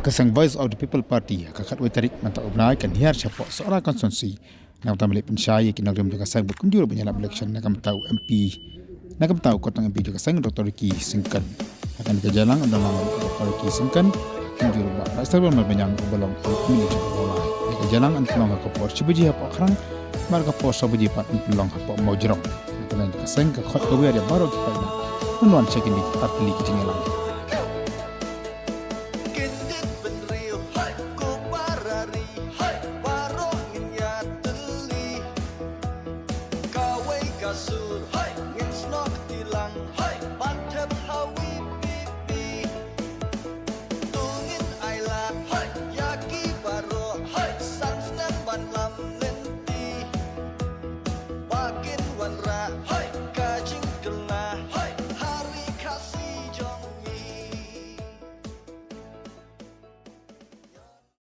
Kasang Voice of the People Party kakat wetarik manta obnai kan hiar chapo seorang konstitusi nak tamlik pensyai kinagrim juga sang berkunjung penyalap election nak tahu MP nak tahu kotang MP juga sang Dr. Ki Singkan akan kejalang dalam Dr. Ki Singkan kunjung ba pasal berbanyang belum ini juga kejalang antolong ke por cibuji apa kerang marga por sabuji pat antolong apa mau jerong nak sang ke khot ke ada baru kita nak menuan cekin di artili ketinggalan